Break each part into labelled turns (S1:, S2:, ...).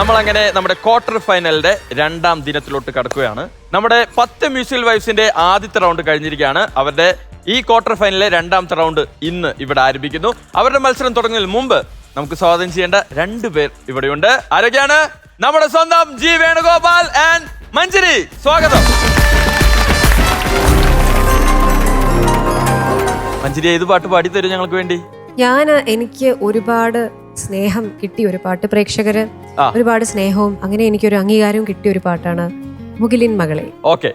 S1: നമ്മളങ്ങനെ നമ്മുടെ ക്വാർട്ടർ ഫൈനലിന്റെ 2ാം ദിനത്തിലോട്ട് കടക്കുകയാണ്. നമ്മുടെ 10 മ്യൂസിക്കൽ വൈബ്സിന്റെ ആദ്യത്തെ റൗണ്ട് കഴിഞ്ഞിരിക്കുകയാണ്. അവരുടെ ഈ ക്വാർട്ടർ ഫൈനലിലെ 2ാമത്തെ റൗണ്ട് ഇന്ന് ഇവിടെ ആരംഭിക്കുന്നു. അവരുടെ മത്സരം തുടങ്ങുന്നതിന് മുമ്പ് നമുക്ക് സ്വാഗതം ചെയ്യേണ്ട 2 പേർ ഇവിടെയുണ്ട്. ആരൊക്കെയാണ്? നമ്മുടെ സ്വന്തം ജി വേണുഗോപാൽ ആൻഡ് മഞ്ജരി. സ്വാഗതം. മഞ്ജരി, ഏത് പാട്ട് പാടിത്തരും ഞങ്ങൾക്ക് വേണ്ടി?
S2: എനിക്ക് ഒരുപാട് സ്നേഹം കിട്ടിയ ഒരു പാട്ട്, പ്രേക്ഷകര് ഒരുപാട് സ്നേഹവും അങ്ങനെ എനിക്കൊരു അംഗീകാരവും കിട്ടിയ ഒരു പാട്ടാണ് മുകിലിൻ മകളെ.
S1: ഓക്കെ.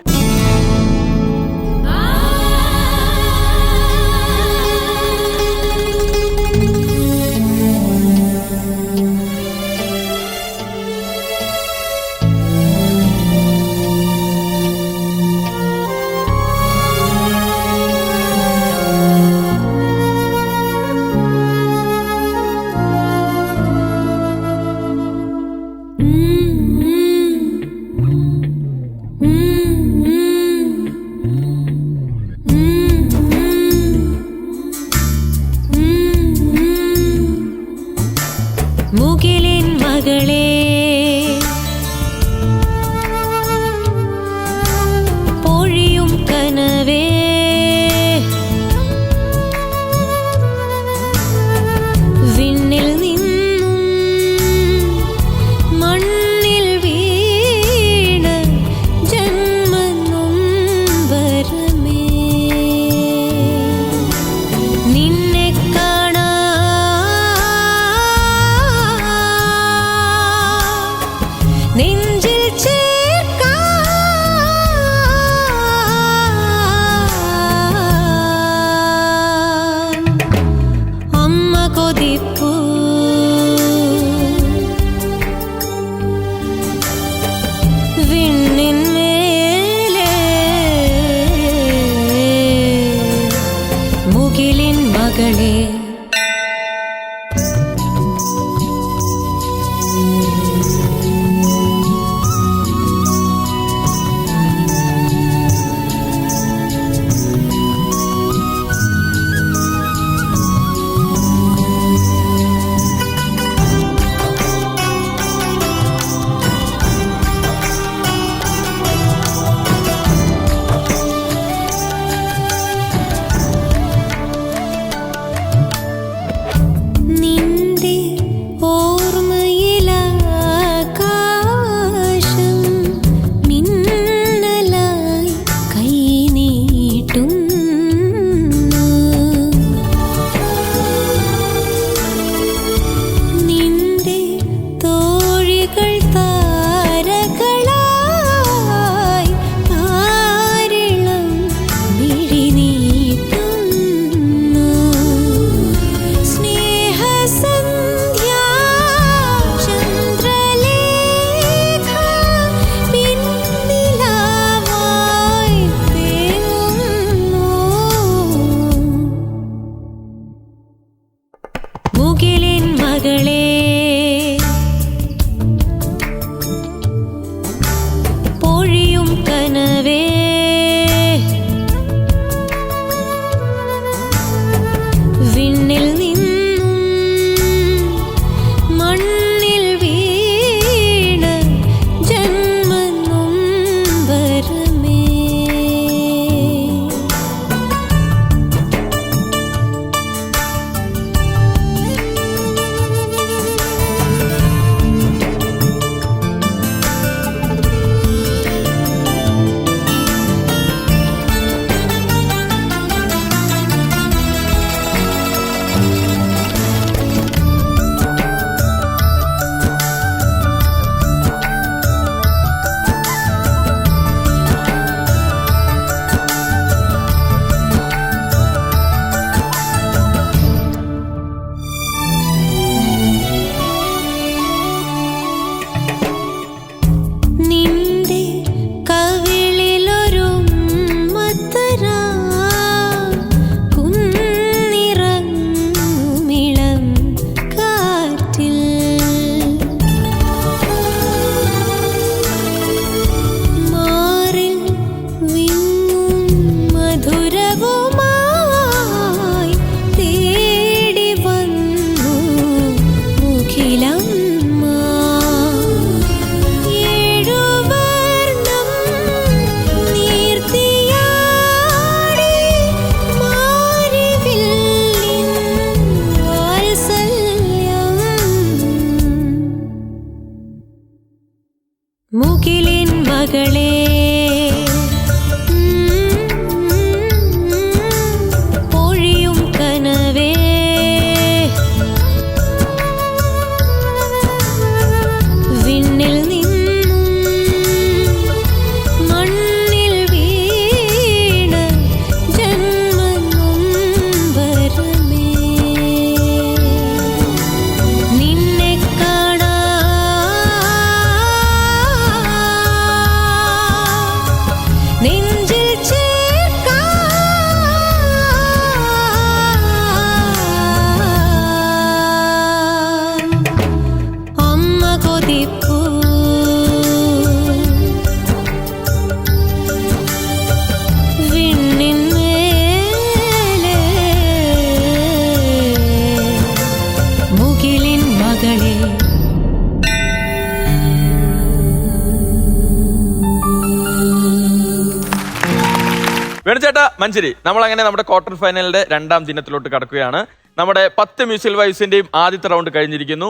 S1: വേണുചേട്ടാ, മഞ്ചരി, നമ്മളങ്ങനെ നമ്മുടെ ക്വാർട്ടർ ഫൈനലിന്റെ രണ്ടാം ദിനത്തിലോട്ട് കടക്കുകയാണ്. നമ്മുടെ 10 മ്യൂസിക്കൽ വൈബ്സിന്റെയും ആദ്യത്തെ റൗണ്ട് കഴിഞ്ഞിരിക്കുന്നു.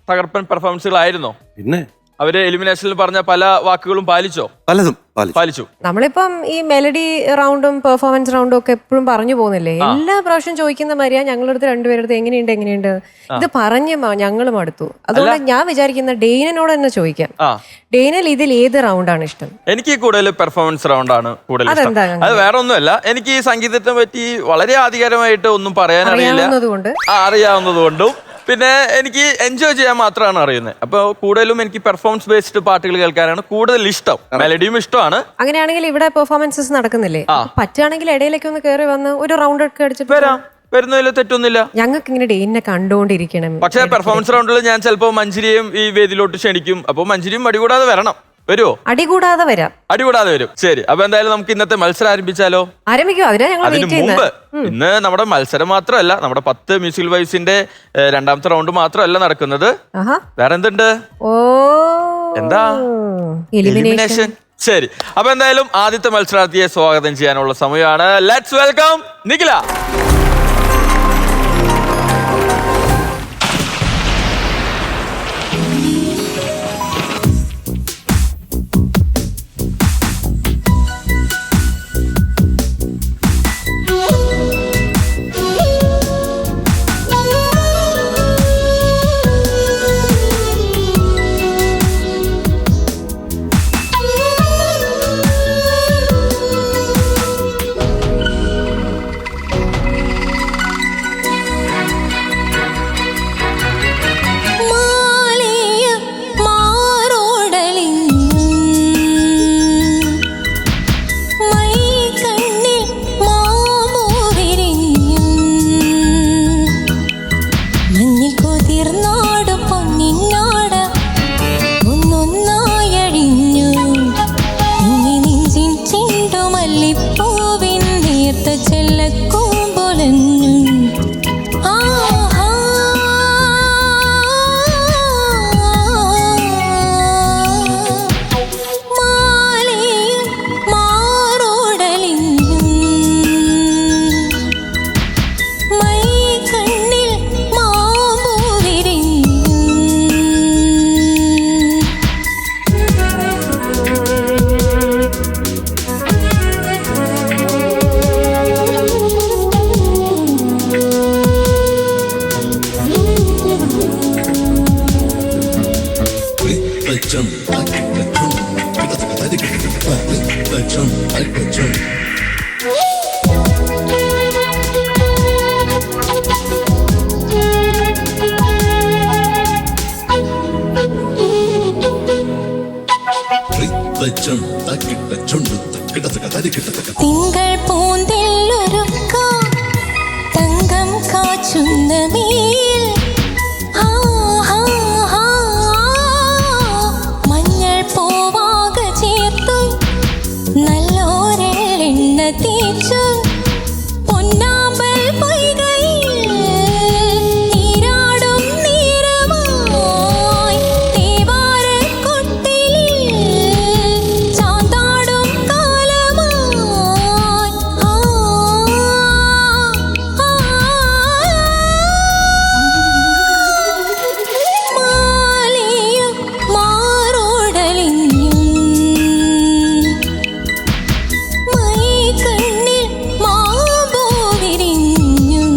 S1: തകർപ്പൻ പെർഫോമൻസുകളായിരുന്നോ?
S3: പിന്നെ
S1: അവര് എലിമിനേഷനിൽ പറഞ്ഞ പല വാക്കുകളും പാലിച്ചോ?
S3: പലതും
S1: പാലിച്ചു.
S2: നമ്മളിപ്പം ഈ മെലഡി റൗണ്ടും പെർഫോമൻസ് റൗണ്ടും ഒക്കെ എപ്പോഴും പറഞ്ഞു പോകുന്നില്ലേ, എല്ലാ പ്രാവശ്യം ചോദിക്കുന്ന മാതിരിയാ ഞങ്ങളടുത്ത് രണ്ടുപേരടുത്ത് എങ്ങനെയുണ്ട് ഇത് പറഞ്ഞ് ഞങ്ങൾ മടുത്തു. അതുകൊണ്ട് ഞാൻ വിചാരിക്കുന്ന ഡെയ്നോട് തന്നെ ചോദിക്കാം, ഡെയ്നൽ ഇതിൽ ഏത് റൗണ്ടാണ് ഇഷ്ടം?
S1: എനിക്ക് കൂടുതൽ പെർഫോമൻസ് റൗണ്ടാണ് കൂടുതൽ ഇഷ്ടം. അത് വേറെ ഒന്നുമല്ല, എനിക്ക് ഈ സംഗീതത്തെ പറ്റി വളരെ ആധികാരികമായിട്ട് ഒന്നും പറയാൻ അറിയാവുന്നതുകൊണ്ടും പിന്നെ എനിക്ക് എൻജോയ് ചെയ്യാൻ മാത്രമാണ് അറിയുന്നത്. അപ്പൊ കൂടുതലും എനിക്ക് പെർഫോമൻസ് ബേസ്ഡ് പാട്ടുകൾ കേൾക്കാനാണ് കൂടുതൽ ഇഷ്ടം. മെലഡിയും ഇഷ്ടമാണ്.
S2: അങ്ങനെയാണെങ്കിൽ ഇവിടെ പെർഫോമൻസസ് നടക്കുന്നില്ലേ, പറ്റുകയാണെങ്കിൽ ഇടയിലേക്ക് ഒന്ന് കയറി വന്ന് ഒരു റൗണ്ട് ഒക്കെ അടിച്ചിട്ട്
S1: വരുന്നതിൽ തെറ്റൊന്നുമില്ല.
S2: ഞങ്ങൾക്ക് ഇങ്ങനെ ഡെയിനെ കണ്ടുകൊണ്ടിരിക്കണം.
S1: പക്ഷേ പെർഫോമൻസ് റൗണ്ടിൽ ഞാൻ ചിലപ്പോൾ മഞ്ജരിയും ഈ വേദിയിലോട്ട് ക്ഷണിക്കും. അപ്പൊ മഞ്ജരിയും അടികൂടാതെ വരണം. വരുമോ?
S2: അടികൂടാതെ വരും.
S1: ശരി, അപ്പൊ എന്തായാലും നമുക്ക് ഇന്നത്തെ മത്സരം ആരംഭിച്ചാലോ?
S2: ആരംഭിക്കും.
S1: അതിന് മുമ്പ് ഇന്ന് നമ്മുടെ മത്സരം മാത്രമല്ല, നമ്മുടെ 10 മ്യൂസിക്കൽ വൈബ്സിന്റെ രണ്ടാമത്തെ റൗണ്ട് മാത്രമല്ല നടക്കുന്നത്. വേറെ എന്തുണ്ട്? എന്താ? എലിമിനേഷൻ. ശരി, അപ്പൊ എന്തായാലും ആദ്യത്തെ മത്സരാർത്ഥിയെ സ്വാഗതം ചെയ്യാനുള്ള സമയമാണ്. Let's welcome Nikhila.
S4: തിങ്കൾ പൂന്തില്ലൊരുക്ക തങ്കം കാച്ചുന്ന മേൽ മഞ്ഞൾ പൂവാക ചേർത്തു നല്ലോരെണ്ണ തേച്ചു പൊന്നാമ്പൽ പൊയ്കയിൽ നീരാടും നീരമായി തേവാരക്കൊട്ടിലിൽ ചാന്താടും കാലമായി മാലയും മാറോടലിഞ്ഞും മൈകണ്ണിൽ മാമ്പൂ വിരിഞ്ഞും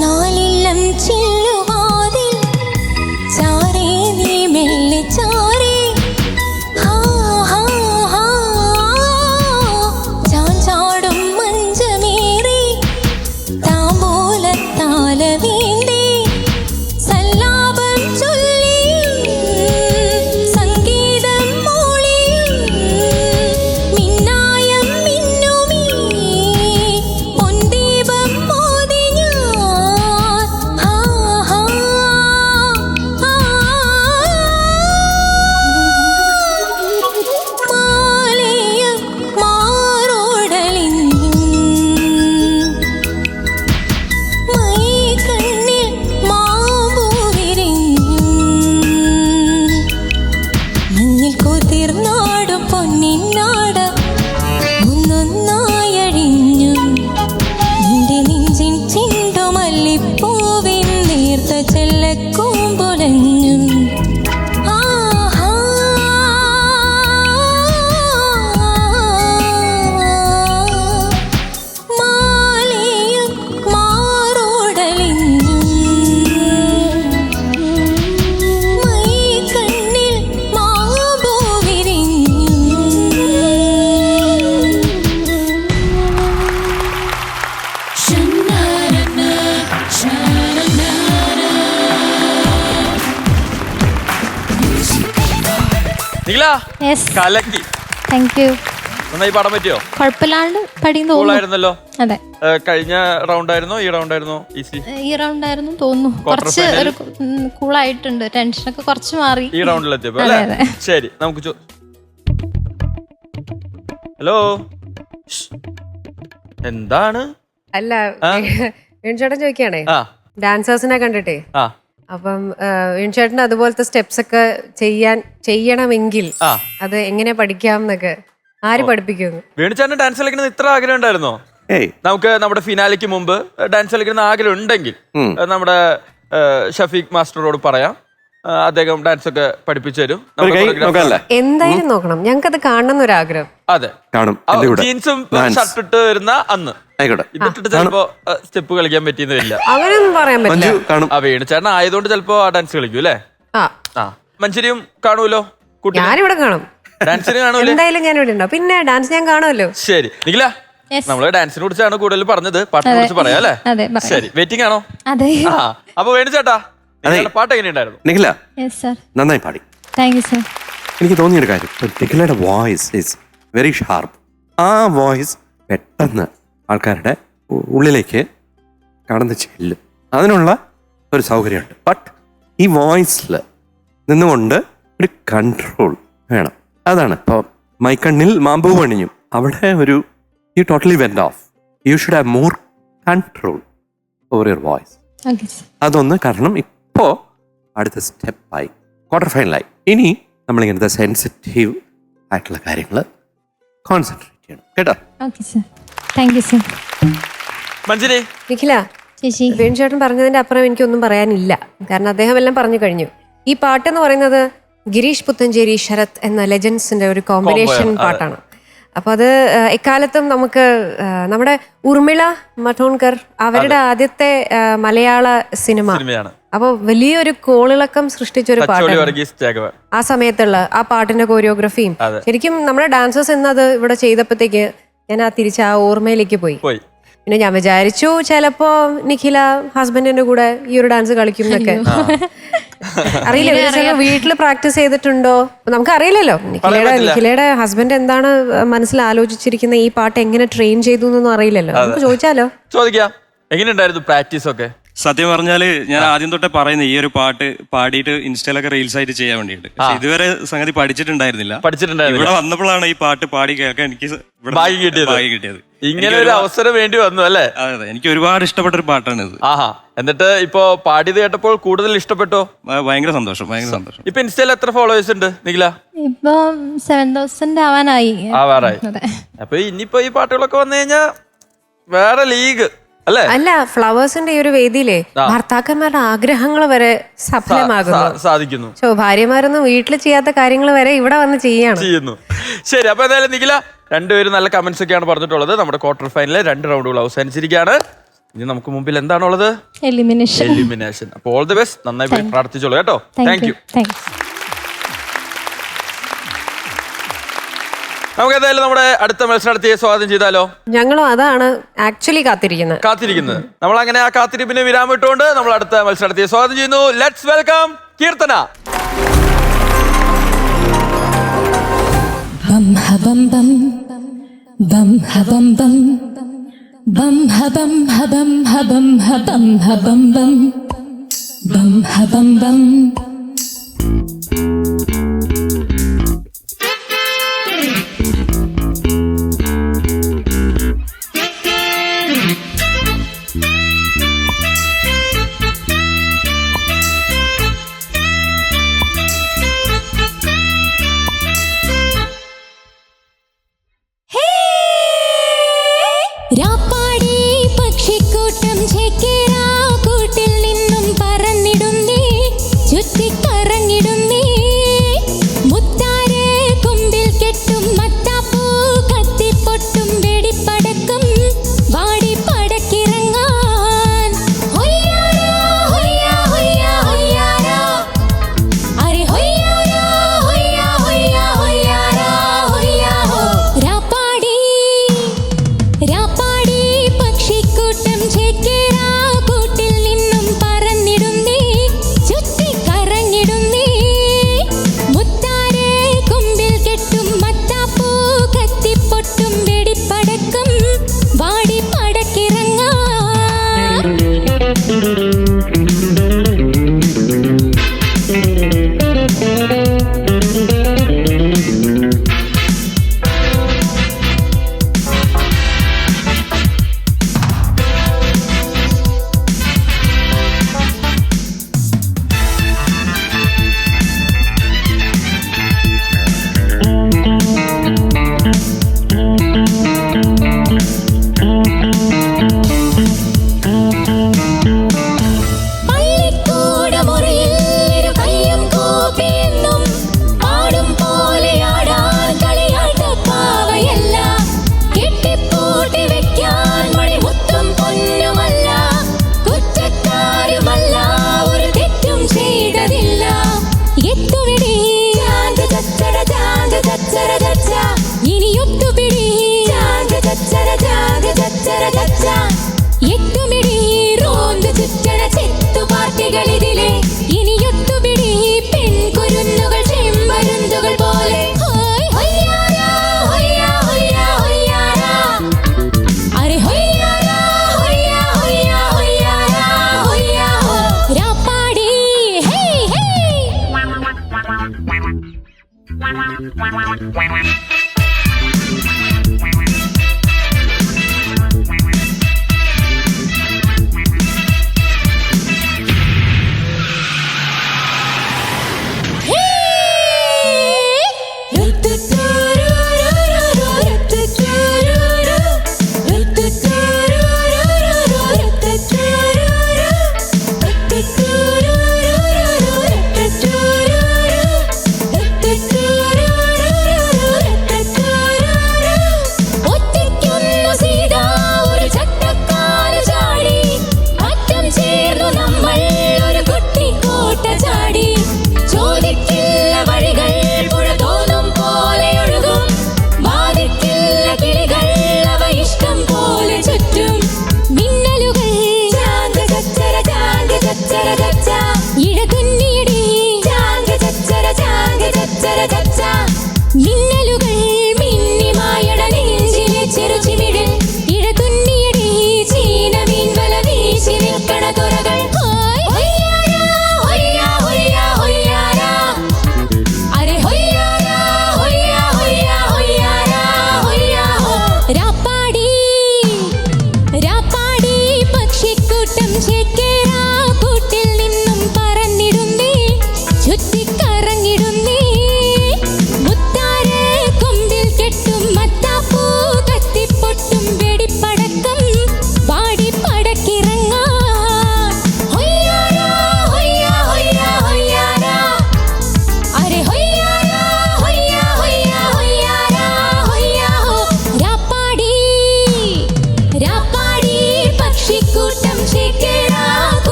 S4: നാലില്ലം ചില്ലുവാതിൽ ചാരേ നീ മെല്ലെ ചാരേ ചാഞ്ചാടും മഞ്ചമേറി താമ്പൂലത്താല വീണ്ടേ സല്ലാപം ചൊല്ലിയും സംഗീതം മൂളിയും
S3: Yes.
S1: കലക്കി.
S3: Thank you.
S1: നന്നായി പാടാൻ പറ്റിയോ?
S3: കുഴപ്പമില്ലാണ്ട് പഠിക്കുന്നു
S1: തോന്നുന്നു.
S3: അതെ.
S1: കഴിഞ്ഞ റൗണ്ട് ആയിരുന്നോ ഈ റൗണ്ട് ആയിരുന്നോ ഈസി?
S3: ഈ റൗണ്ട് ആയിരുന്നു തോന്നുന്നു. കുറച്ച് ഒരു കൂളായിട്ടുണ്ട്, ടെൻഷനൊക്കെ കുറച്ച് മാറി
S1: ഈ റൗണ്ടിലെത്തിയപ്പോ അല്ലേ? ശരി, നമുക്ക് ഹലോ, എന്താണ്?
S2: അല്ല, വേണുചേട്ടൻ ചോദിക്കുകയാണേ ഡാൻസേഴ്സിനെ കണ്ടിട്ടേ. അപ്പം വേണുചേട്ടന് അതുപോലത്തെ സ്റ്റെപ്സ് ഒക്കെ ചെയ്യണമെങ്കിൽ അത് എങ്ങനെ പഠിക്കാം എന്നൊക്കെ ആര് പഠിപ്പിക്കുന്നു?
S1: വേണുചേട്ടന് ഡാൻസ് കളിക്കണമെന്ന് ഇത്ര ആഗ്രഹം ഉണ്ടായിരുന്നോ? നമുക്ക് നമ്മുടെ ഫിനാലിക്ക് മുമ്പ് ഡാൻസ് കളിക്കുന്ന ആഗ്രഹം ഉണ്ടെങ്കിൽ നമ്മുടെ ഷഫീഖ് മാസ്റ്ററോട് പറയാം, അദ്ദേഹം ഡാൻസ് ഒക്കെ പഠിപ്പിച്ചു തരും.
S2: എന്തായാലും നോക്കണം, ഞങ്ങൾക്ക് അത് കാണണം എന്നൊരാഗ്രഹം.
S1: അതെ, ജീൻസും ഷർട്ട് ഇട്ട് വരുന്ന അന്ന് ഇതിട്ടിട്ട് ചിലപ്പോ സ്റ്റെപ്പ് കളിക്കാൻ പറ്റിയെന്ന് വരില്ല.
S2: അങ്ങനെയൊന്നും പറയാൻ പറ്റില്ല.
S1: വേണുചേട്ടൻ ആയതുകൊണ്ട് ചിലപ്പോ ആ ഡാൻസ് കളിക്കും അല്ലേ? മഞ്ചേരിയും കാണുമല്ലോ.
S2: ഞാനിവിടെ കാണും,
S1: ഡാൻസിന് കാണൂലേ?
S2: എന്തായാലും ഞാൻ ഇവിടെ ഉണ്ടാവും. പിന്നെ ഡാൻസ് ഞാൻ കാണുമല്ലോ.
S1: ശരി നിഖില, നമ്മള് ഡാൻസിനെ കുറിച്ചാണ് കൂടുതൽ പറഞ്ഞത്, പാട്ടിനെ കുറിച്ച് പറയാം അല്ലേ? ശരി, വെയിറ്റിംഗ് ആണോ? അപ്പൊ വേണുചേട്ടാ, പാട്ട് എങ്ങനെയുണ്ടായിരുന്നു?
S5: നിഖില നന്നായി പാടി. എനിക്ക് തോന്നിയൊരു കാര്യം, നിഖിലയുടെ വോയിസ് ഈസ് വെരി ഷാർപ്പ്. ആ വോയിസ് പെട്ടെന്ന് ആൾക്കാരുടെ ഉള്ളിലേക്ക് കടന്ന് ചെല്ലും. അതിനുള്ള ഒരു സൗകര്യമുണ്ട്. ബട്ട് ഈ വോയിസിൽ നിന്നുകൊണ്ട് ഒരു കൺട്രോൾ വേണം. അതാണ് ഇപ്പോൾ മൈക്കണ്ണിൽ മാമ്പൂ പണിഞ്ഞു, അവിടെ ഒരു you totally went off. You should have more control over your voice. അതൊന്ന്, കാരണം ഇപ്പോൾ അടുത്ത സ്റ്റെപ്പായി, ക്വാർട്ടർ ഫൈനലായി. ഇനി നമ്മളിങ്ങനത്തെ സെൻസിറ്റീവ് ആയിട്ടുള്ള കാര്യങ്ങൾ കോൺസെൻട്രേറ്റ് ചെയ്യണം കേട്ടോ.
S1: മഞ്ജരി,
S2: നിഖില, വേണുചേട്ടൻ പറഞ്ഞതിന്റെ അപ്പുറം എനിക്കൊന്നും പറയാനില്ല, കാരണം അദ്ദേഹം എല്ലാം പറഞ്ഞു കഴിഞ്ഞു. ഈ പാട്ട് എന്ന് പറയുന്നത് ഗിരീഷ് പുത്തഞ്ചേരി, ശരത് എന്ന ലെജൻസിന്റെ ഒരു കോമ്പിനേഷൻ പാട്ടാണ്. അപ്പൊ അത് എക്കാലത്തും നമുക്ക് നമ്മുടെ ഉർമിള മറ്റോൺകർ അവരുടെ ആദ്യത്തെ മലയാള സിനിമ, അപ്പൊ വലിയൊരു കോളിളക്കം സൃഷ്ടിച്ചൊരു പാട്ടാണ് ആ സമയത്തുള്ള ആ പാട്ടിന്റെ കോറിയോഗ്രഫിയും. ശരിക്കും നമ്മുടെ ഡാൻസേഴ്സ് എന്നത് ഇവിടെ ചെയ്തപ്പോഴത്തേക്ക് ഞാൻ ആ ഓർമ്മയിലേക്ക് പോയി. പിന്നെ ഞാൻ വിചാരിച്ചു ചിലപ്പോ നിഖില ഹസ്ബൻഡിന്റെ കൂടെ ഈ ഒരു ഡാൻസ് കളിക്കും എന്നൊക്കെ. അറിയില്ല, വീട്ടില് പ്രാക്ടീസ് ചെയ്തിട്ടുണ്ടോ നമുക്ക് അറിയില്ലല്ലോ. നിഖിലയുടെ ഹസ്ബൻഡ് എന്താണ് മനസ്സിൽ ആലോചിച്ചിരിക്കുന്ന, ഈ പാട്ട് എങ്ങനെ ട്രെയിൻ ചെയ്തു എന്നൊന്നും അറിയില്ലല്ലോ. നമുക്ക് ചോദിച്ചാലോ?
S1: ചോദിക്കാം. എങ്ങനെയുണ്ടായിരുന്നു പ്രാക്ടീസ് ഒക്കെ?
S6: സത്യം പറഞ്ഞാല് ഞാൻ ആദ്യം തൊട്ടേ പറയുന്നത് ഈ ഒരു പാട്ട് പാടിയിട്ട് ഇൻസ്റ്റയിലൊക്കെ റീൽസ് ആയിട്ട് ചെയ്യാൻ വേണ്ടിയിട്ട്. ഇതുവരെ സംഗതി പഠിച്ചിട്ടുണ്ടായിരുന്നില്ല. ഇവിടെ വന്നപ്പോഴാണ് ഈ പാട്ട് പാടി കേൾക്കാൻ എനിക്ക് ഭാഗ്യം കിട്ടിയത്.
S1: ഇങ്ങനെ ഒരു അവസരം വേണ്ടി വന്നു അല്ലേ?
S6: അതെ, എനിക്ക് ഒരുപാട് ഇഷ്ടപ്പെട്ട ഒരു പാട്ടാണ് ഇത്.
S1: എന്നിട്ട് ഇപ്പൊ പാടിയത് കേട്ടപ്പോൾ കൂടുതൽ ഇഷ്ടപ്പെട്ടോ?
S6: ഭയങ്കര സന്തോഷം.
S1: ഇപ്പൊ ഇൻസ്റ്റയിൽ എത്ര ഫോളോവേഴ്സ് ഉണ്ട് നിഖില?
S3: ഇപ്പൊ 7,000 ആവാറായി.
S1: അപ്പൊ ഇനിയിപ്പോ ഈ പാട്ടുകളൊക്കെ വന്നു കഴിഞ്ഞാ വേറെ ലീഗ്
S2: അല്ല, ഫ്ലവേഴ്സിന്റെ ഈ ഒരു വേദിയിലെ ഭർത്താക്കന്മാരുടെ ആഗ്രഹങ്ങൾ വരെ
S1: സാധിക്കുന്നു.
S2: ഭാര്യമാരൊന്നും വീട്ടിൽ ചെയ്യാത്ത കാര്യങ്ങൾ വരെ ഇവിടെ വന്ന് ചെയ്യുന്നു.
S1: ശരി, അപ്പൊ എന്തായാലും നിഖില, രണ്ടുപേരും നല്ല കമന്റ്സ് ഒക്കെയാണ് പറഞ്ഞിട്ടുള്ളത്. നമ്മുടെ ക്വാർട്ടർ ഫൈനലിലെ 2 റൗണ്ടുകൾ അവസാനിച്ചിരിക്കുകയാണ്. ഇനി നമുക്ക് മുമ്പിൽ എന്താണുള്ളത്? എലിമിനേഷൻ. അപ്പോൾ ഓൾ ദി ബെസ്റ്റ്, നന്നായി പ്രാർത്ഥിച്ചോളൂ കേട്ടോ. Thank you. നമുക്ക് എന്തായാലും നമ്മുടെ അടുത്ത മത്സരാർത്ഥിയെ സ്വാഗതം ചെയ്താലോ?
S2: ഞങ്ങളും അതാണ് ആക്ച്വലി കാത്തിരിക്കുന്നത്.
S1: നമ്മൾ അങ്ങനെ ആ കാത്തിരിപ്പിന് വിരാമം ഇട്ടുകൊണ്ട് നമ്മൾ അടുത്ത മത്സരാർത്ഥിയെ സ്വാഗതം ചെയ്യുന്നു. Let's welcome Keerthana.
S4: രാപ്പാടി പക്ഷിക്കൂട്ടം ചേക്കേറാ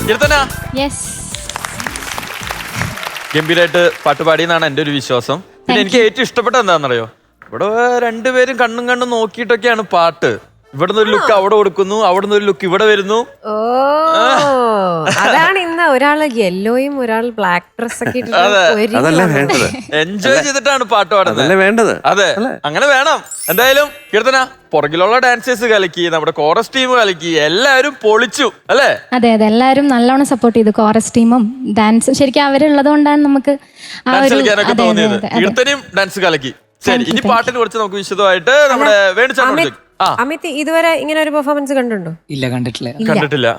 S1: കീർത്തന
S3: യെസ്.
S1: ഗംഭീരമായിട്ട് പാട്ട് പാടിയെന്നാണ് എൻ്റെ ഒരു വിശ്വാസം. പിന്നെ എനിക്ക് ഏറ്റവും ഇഷ്ടപ്പെട്ട എന്താണെന്നറിയോ, ഇവിടെ രണ്ടുപേരും കണ്ണും കണ്ണും നോക്കിയിട്ടൊക്കെയാണ് പാട്ട്. ഇവിടുന്ന് ഒരു ലുക്ക് അവിടെ കൊടുക്കുന്നു, അവിടുന്ന് ഒരു ലുക്ക് ഇവിടെ വരുന്നു.
S2: ഓ അതാണ് ഇന്ന് ഒരാള് യെല്ലോയും ഒരാൾ ബ്ലാക്ക് ഡ്രസ് ഒക്കെ
S5: അതല്ലേ വേണ്ടത്.
S1: എൻജോയ് ചെയ്തിട്ടാണ് പാട്ട് പാടുന്നത്.
S5: അതല്ലേ വേണ്ടത്.
S1: അതെ, അങ്ങനെ വേണം. എന്തായാലും കീർത്തന, പുറകിലുള്ള ഡാൻസേഴ്സ് കലക്കി, നമ്മുടെ കോറസ് ടീം കലക്കി, എല്ലാവരും പൊളിച്ചു അല്ലേ?
S3: അതെ അതെ, എല്ലാവരും നല്ലോണം സപ്പോർട്ട് ചെയ്തു. കോറസ് ടീമും ഡാൻസും ശരിക്കും അവരുള്ളത് കൊണ്ടാണ് നമുക്ക്
S1: ഡാൻസ് കളിക്കാനൊക്കെ തോന്നിയത്. കീർത്തനയും ഡാൻസ് കലക്കി. ശരി, ഇനി പാട്ടിനെ കുറിച്ച് നമുക്ക് വിശദമായിട്ട് നമ്മുടെ വേണിച്ചാൻ.
S2: അമിത് ഇതുവരെ ഇങ്ങനെ ഒരു പെർഫോമൻസ് കണ്ടുണ്ടോ?
S7: ഇല്ല, കണ്ടിട്ടില്ല.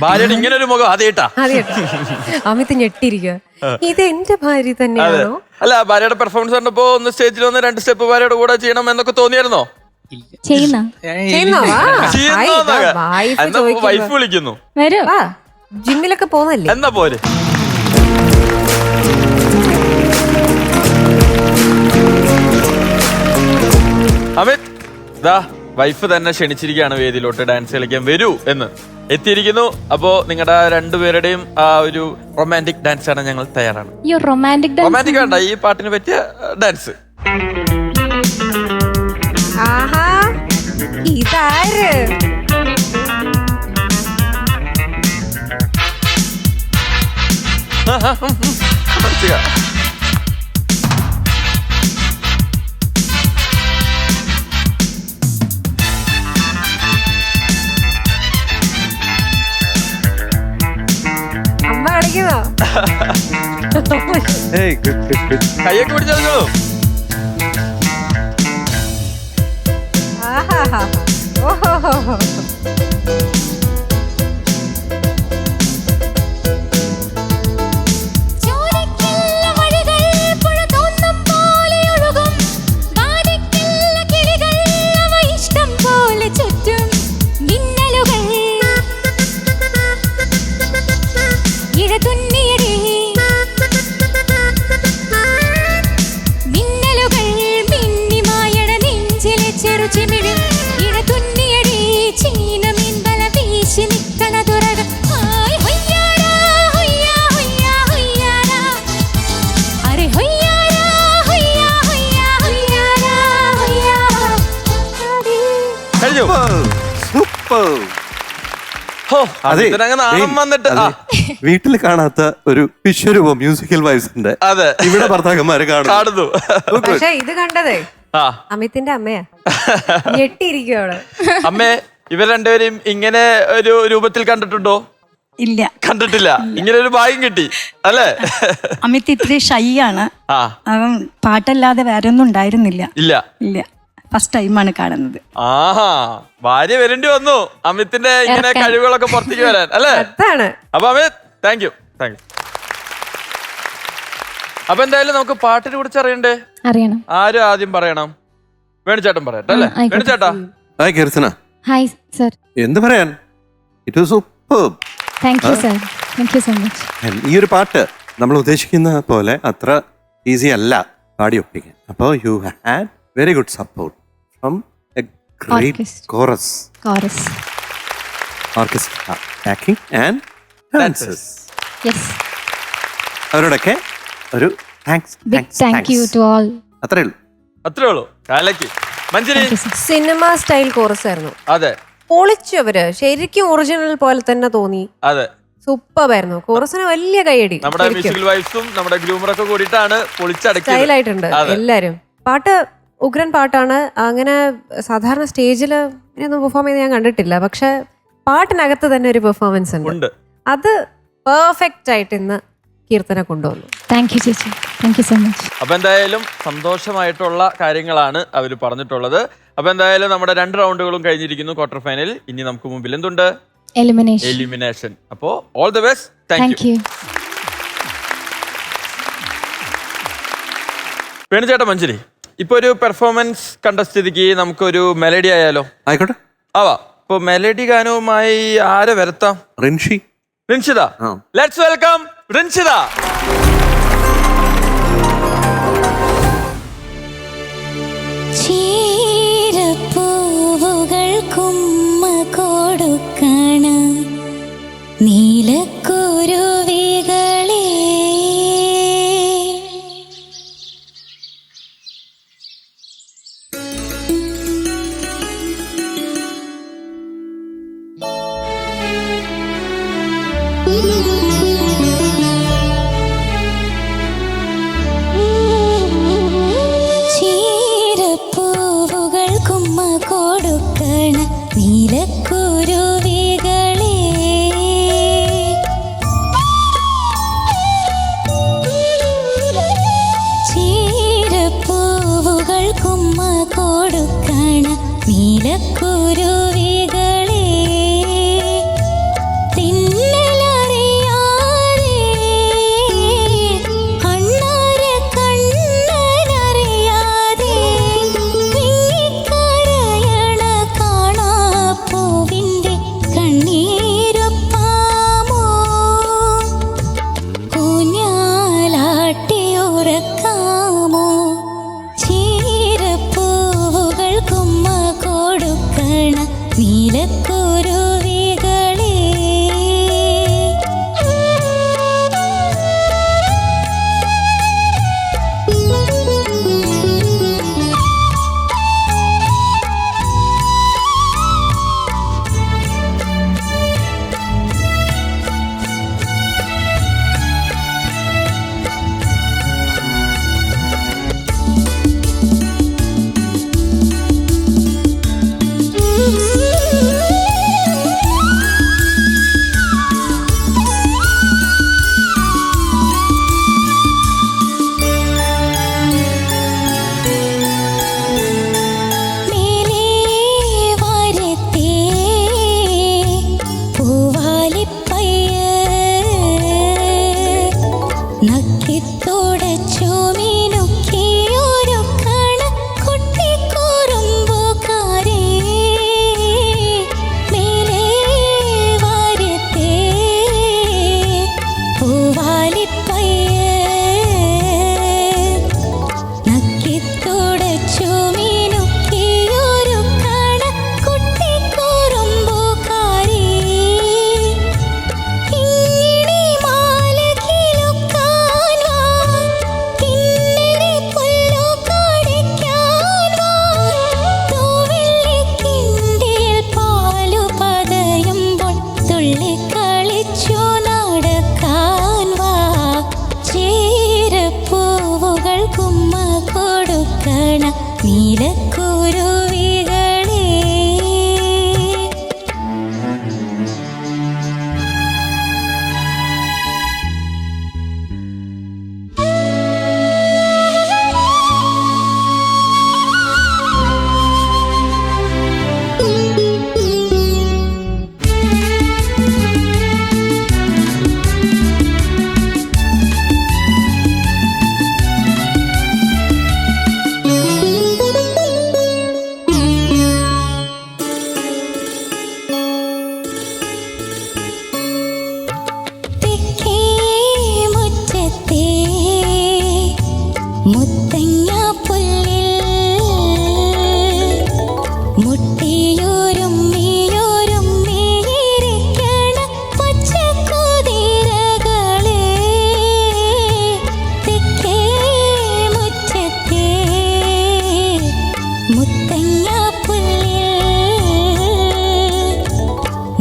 S1: ഭാര്യയുടെ ഇങ്ങനെ ഒരു മുഖം ആദ്യമായിട്ടാ.
S2: അമിത് ഞെട്ടിരിക്കുക, ഇത് എന്റെ ഭാര്യ തന്നെയാണോ?
S1: അല്ല, ഭാര്യയുടെ പെർഫോമൻസ് കണ്ടപ്പോ ഒന്ന് സ്റ്റേജിൽ വന്ന് 2 സ്റ്റെപ്പ് ഭാര്യയുടെ കൂടെ ചെയ്യണം എന്നൊക്കെ തോന്നിയായിരുന്നോ? വൈഫ് വിളിക്കുന്നു,
S2: ജിമ്മിലൊക്കെ പോകുന്നല്ലേ?
S1: എന്നാ പോരെ. അമിത് ദാ വൈഫ് തന്നെ ക്ഷണിച്ചിരിക്കുകയാണ് വേദിയിലോട്ട് ഡാൻസ് കളിക്കാൻ വരൂ എന്ന് എത്തിയിരിക്കുന്നു. അപ്പോ നിങ്ങളുടെ രണ്ടുപേരുടെയും ആ ഒരു റൊമാൻറ്റിക് ഡാൻസ് ആണ് ഞങ്ങൾ തയ്യാറാണ്. റൊമാൻറ്റിക് വേണ്ട, ഈ പാട്ടിന് പറ്റിയ ഡാൻസ്.
S2: ഇതാര്?
S1: കയ്യൊക്കെ പിടിച്ചോ.
S5: വീട്ടിൽ കാണാത്ത ഒരു വിശ്വരൂപം മ്യൂസിക്കൽ വൈബ്സിന്റെ ഇവിടെ ഭർത്താക്കന്മാര് കാണുന്നു.
S2: പക്ഷെ ഇത് കണ്ടതേ അമിത്തിന്റെ അമ്മയാ, ഞെട്ടിയിരിക്കുവോള്.
S1: അമ്മേ, ഇവർ രണ്ടുപേരും ഇങ്ങനെ ഒരു രൂപത്തിൽ കണ്ടിട്ടുണ്ടോ?
S8: ഇല്ല,
S1: കണ്ടിട്ടില്ല. ഇങ്ങനെ ഒരു ഭാഗ്യം കിട്ടി അല്ലേ?
S8: അമിത് ഇത്തിരി ഷൈ ആണ്. അവൻ പാട്ടല്ലാതെ വേറെ ഒന്നും ഉണ്ടായിരുന്നില്ല. ഇല്ല, ഫസ്റ്റ് ടൈമാണ് കാണുന്നത്.
S1: ആഹാ, ഭാര്യ വരേണ്ടി വന്നു അമിത്തിന്റെ ഇങ്ങനെ കഴിവുകളൊക്കെ പുറത്തേക്ക് വരാൻ അല്ലേ? അപ്പൊ അമിത്, താങ്ക് യു. അപ്പൊ എന്തായാലും നമുക്ക് പാട്ടിനെ കുറിച്ച് അറിയണം. ആരും ആദ്യം പറയണം? വേണിച്ചേട്ടൻ പറയട്ടെ അല്ലേ? വേണിച്ചേട്ടാ.
S5: ഹായ് കീർത്തന.
S3: Hi sir.
S5: എന്ത് പറയാൻ, it was superb.
S3: Thank you sir, thank you so much.
S5: ഈ ഒരു പാട്ട് നമ്മൾ ഉദ്ദേശിക്കുന്ന പോലെ അത്ര ഈസി അല്ല പാടി ഒപ്പിക്കാൻ. അപ്പോൾ you had very good support from a great chorus orchestra, backing and dancers.
S3: Yes,
S5: അവരോടൊക്കെ ഒരു thanks.
S3: Thank you to all.
S1: അത്രേ ഉള്ളൂ. മഞ്ജരി,
S2: സിനിമ സ്റ്റൈൽ കോറസ് ആയിരുന്നു.
S1: അതെ,
S2: പൊളിച്ചു. അവര് ശരിക്കും ഒറിജിനൽ പോലെ തന്നെ തോന്നി.
S1: അതെ,
S2: സൂപ്പറായിരുന്നു. കോറസിന് വലിയ കൈയടി.
S1: നമ്മുടെ മ്യൂസിക്കൽ വൈബ്സും നമ്മുടെ ഗ്രൂമറൊക്കെ കൂടിയിട്ടാണ് പൊളിച്ചടക്കിയത്.
S2: സ്റ്റൈലായിട്ടുണ്ട് എല്ലാരും. പാട്ട് ഉഗ്രൻ പാട്ടാണ്. അങ്ങനെ സാധാരണ സ്റ്റേജിൽ ഇങ്ങനെയൊന്നും പെർഫോം ചെയ്ത് ഞാൻ കണ്ടിട്ടില്ല. പക്ഷെ പാട്ടിനകത്ത് തന്നെ ഒരു പെർഫോമൻസ് ഉണ്ട്. അത് പെർഫെക്റ്റ് ആയിട്ട് ഇന്ന് കീർത്തന കൊണ്ടുവന്നു.
S3: താങ്ക് യു ചേച്ചി, താങ്ക് യു സോ മച്ച്.
S1: അപ്പൊ എന്തായാലും സന്തോഷമായിട്ടുള്ള കാര്യങ്ങളാണ് അവർ പറഞ്ഞിട്ടുള്ളത്. അപ്പൊ എന്തായാലും നമ്മുടെ 2 റൗണ്ടുകളും കഴിഞ്ഞിരിക്കുന്നു, ക്വാർട്ടർ ഫൈനൽ. ഇനി നമുക്ക് മുമ്പിൽ എന്തുണ്ട്? എലിമിനേഷൻ. അപ്പോ all the best. Thank you. വേണുചേട്ടാ, മഞ്ജരി, ഇപ്പൊ ഒരു പെർഫോമൻസ് കണ്ട സ്ഥിതിക്ക് നമുക്കൊരു മെലഡി ആയാലോ?
S5: ആയിക്കോട്ടെ,
S1: ആവാ. ഇപ്പൊ മെലഡി ഗാനവുമായി ആരെ വരുത്താം? റിൻഷിത. Let's welcome Rinshitha.
S4: ചീരപ്പൂവുകൾ കുമ്മ കൊടുക്കണ നീ